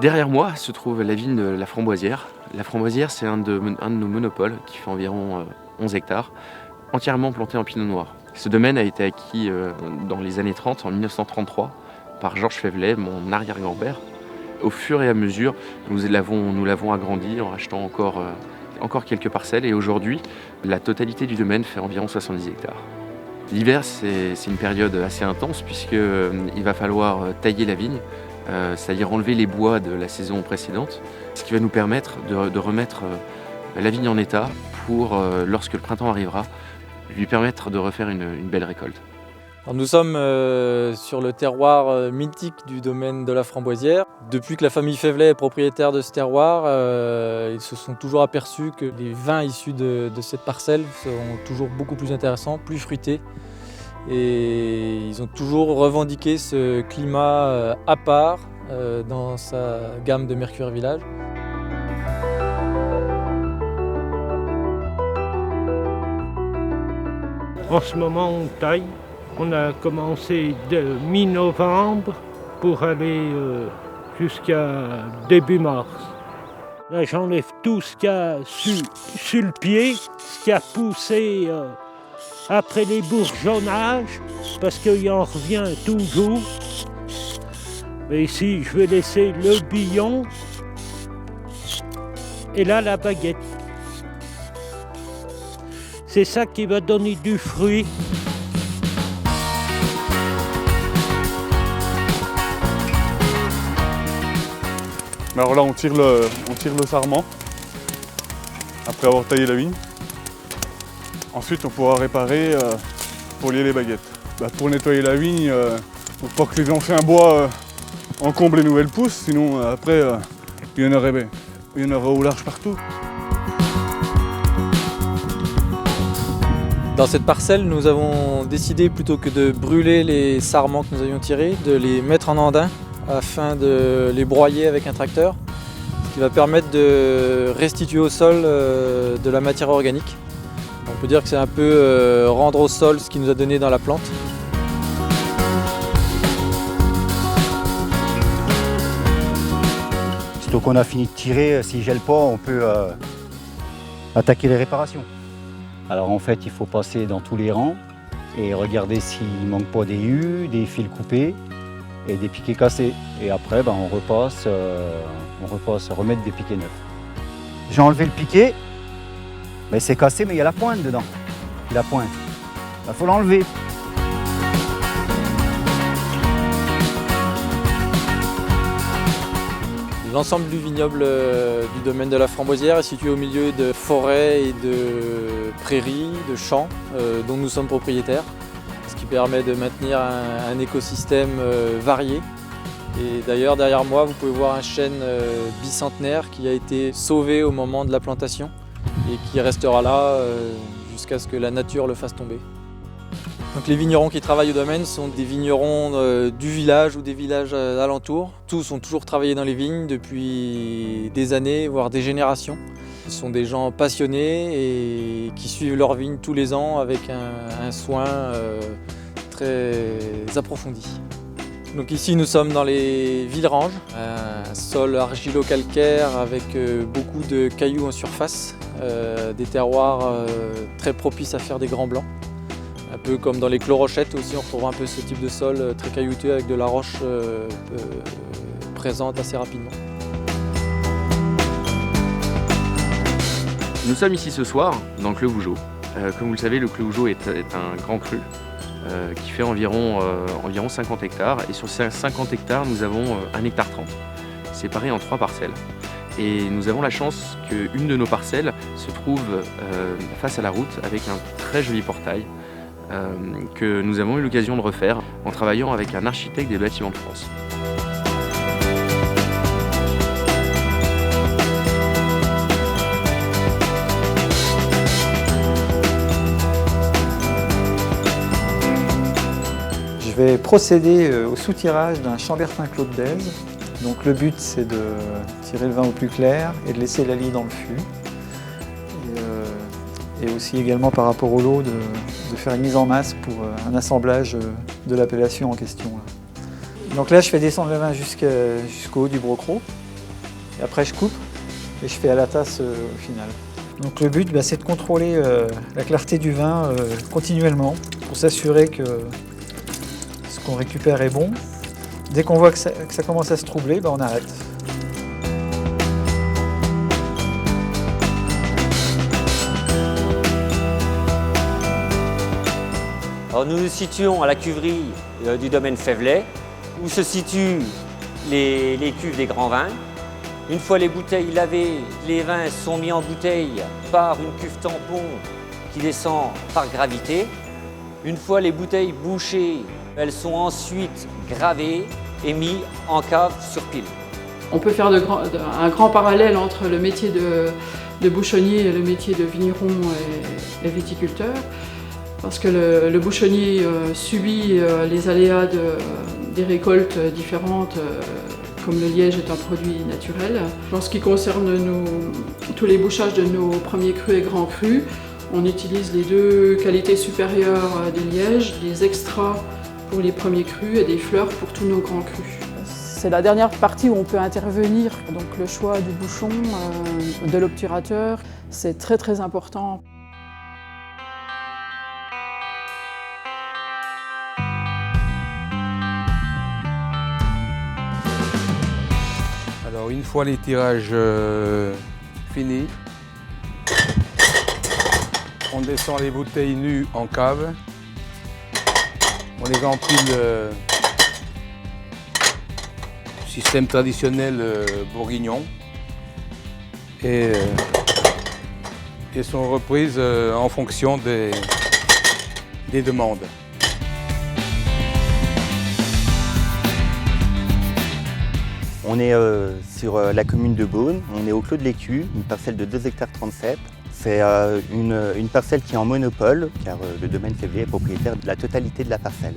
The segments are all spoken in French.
Derrière moi se trouve la vigne de la Framboisière. La Framboisière, c'est un de nos monopoles qui fait environ 11 hectares, entièrement planté en pinot noir. Ce domaine a été acquis dans les années 30, en 1933, par Georges Faivelet, mon arrière-grand-père. Au fur et à mesure, nous l'avons agrandi en rachetant encore quelques parcelles et aujourd'hui, la totalité du domaine fait environ 70 hectares. L'hiver, c'est une période assez intense puisqu'il va falloir tailler la vigne, c'est-à-dire enlever les bois de la saison précédente, ce qui va nous permettre de remettre la vigne en état pour, lorsque le printemps arrivera, lui permettre de refaire une belle récolte. Alors nous sommes sur le terroir mythique du domaine de la Framboisière. Depuis que la famille Faivelet est propriétaire de ce terroir, ils se sont toujours aperçus que les vins issus de cette parcelle sont toujours beaucoup plus intéressants, plus fruités. Et ils ont toujours revendiqué ce climat à part dans sa gamme de Mercure Village. En ce moment, on taille. On a commencé de mi-novembre pour aller jusqu'à début mars. Là, j'enlève tout ce qu'il y a sur le pied, ce qui a poussé après les bourgeonnages, parce qu'il en revient toujours. Mais ici, je vais laisser le billon et là, la baguette. C'est ça qui va donner du fruit. Alors là, on tire le sarment après avoir taillé la vigne. Ensuite, on pourra réparer pour lier les baguettes. Pour nettoyer la vigne, pour pas que les anciens bois encombrent les nouvelles pousses, sinon après, il y en aurait au large partout. Dans cette parcelle, nous avons décidé, plutôt que de brûler les sarments que nous avions tirés, de les mettre en andin afin de les broyer avec un tracteur, ce qui va permettre de restituer au sol de la matière organique. On peut dire que c'est un peu rendre au sol ce qu'il nous a donné dans la plante. Surtout qu'on a fini de tirer, s'il ne gèle pas, on peut attaquer les réparations. Alors en fait, il faut passer dans tous les rangs et regarder s'il ne manque pas des hues, des fils coupés et des piquets cassés. Et après, on repasse remettre des piquets neufs. J'ai enlevé le piquet, mais c'est cassé, mais il y a la pointe dedans. La pointe, il faut l'enlever. L'ensemble du vignoble du domaine de la Framboisière est situé au milieu de forêts et de prairies, de champs dont nous sommes propriétaires, ce qui permet de maintenir un écosystème varié. Et d'ailleurs, derrière moi, vous pouvez voir un chêne bicentenaire qui a été sauvé au moment de la plantation et qui restera là jusqu'à ce que la nature le fasse tomber. Donc les vignerons qui travaillent au domaine sont des vignerons du village ou des villages alentours. Tous ont toujours travaillé dans les vignes depuis des années, voire des générations. Ce sont des gens passionnés et qui suivent leurs vignes tous les ans avec un soin très approfondi. Donc ici nous sommes dans les Villeranges, un sol argilo-calcaire avec beaucoup de cailloux en surface, des terroirs très propices à faire des grands blancs. Un peu comme dans les Clos-Rochettes aussi, on retrouvera un peu ce type de sol très caillouteux avec de la roche présente assez rapidement. Nous sommes ici ce soir dans le Clos Vougeot. Comme vous le savez, le Clos Vougeot est un grand cru qui fait environ 50 hectares. Et sur ces 50 hectares, nous avons 1,30 hectare, séparés en 3 parcelles. Et nous avons la chance qu'une de nos parcelles se trouve face à la route avec un très joli portail que nous avons eu l'occasion de refaire en travaillant avec un architecte des bâtiments de France. Je vais procéder au soutirage d'un Chambertin Clos de Bèze. Donc le but, c'est de tirer le vin au plus clair et de laisser la lie dans le fût. Et aussi également par rapport au lot de faire une mise en masse pour un assemblage de l'appellation en question. Donc là, je fais descendre le vin jusqu'au haut du brocro. Et après je coupe et je fais à la tasse au final. Donc le but, c'est de contrôler la clarté du vin continuellement pour s'assurer que ce qu'on récupère est bon. Dès qu'on voit que ça commence à se troubler, on arrête. Alors nous nous situons à la cuverie du domaine Faivelet, où se situent les cuves des grands vins. Une fois les bouteilles lavées, les vins sont mis en bouteille par une cuve tampon qui descend par gravité. Une fois les bouteilles bouchées, elles sont ensuite gravées et mises en cave sur pile. On peut faire un grand parallèle entre le métier de bouchonnier et le métier de vigneron et viticulteur, parce que le bouchonnier subit les aléas des récoltes différentes, comme le liège est un produit naturel. En ce qui concerne tous les bouchages de nos premiers crus et grands crus, on utilise les deux qualités supérieures des lièges, des extras pour les premiers crus et des fleurs pour tous nos grands crus. C'est la dernière partie où on peut intervenir, donc le choix du bouchon, de l'obturateur, c'est très très important. Alors une fois les tirages finis, on descend les bouteilles nues en cave, on les empile système traditionnel bourguignon et sont reprises en fonction des demandes. On est sur la commune de Beaune, on est au Clos de l'Écu, une parcelle de 2,37 hectares. C'est une parcelle qui est en monopole, car le domaine Faivelet est propriétaire de la totalité de la parcelle.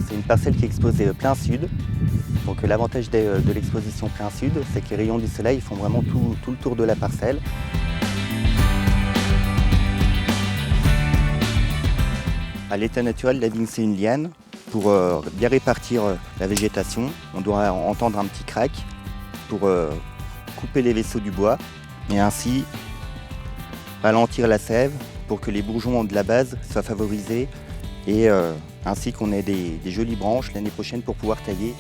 C'est une parcelle qui est exposée plein sud. Donc l'avantage de l'exposition plein sud, c'est que les rayons du soleil font vraiment tout le tour de la parcelle. À l'état naturel, la vigne c'est une liane. Pour bien répartir la végétation, on doit entendre un petit crack pour couper les vaisseaux du bois et ainsi ralentir la sève pour que les bourgeons de la base soient favorisés et ainsi qu'on ait des jolies branches l'année prochaine pour pouvoir tailler.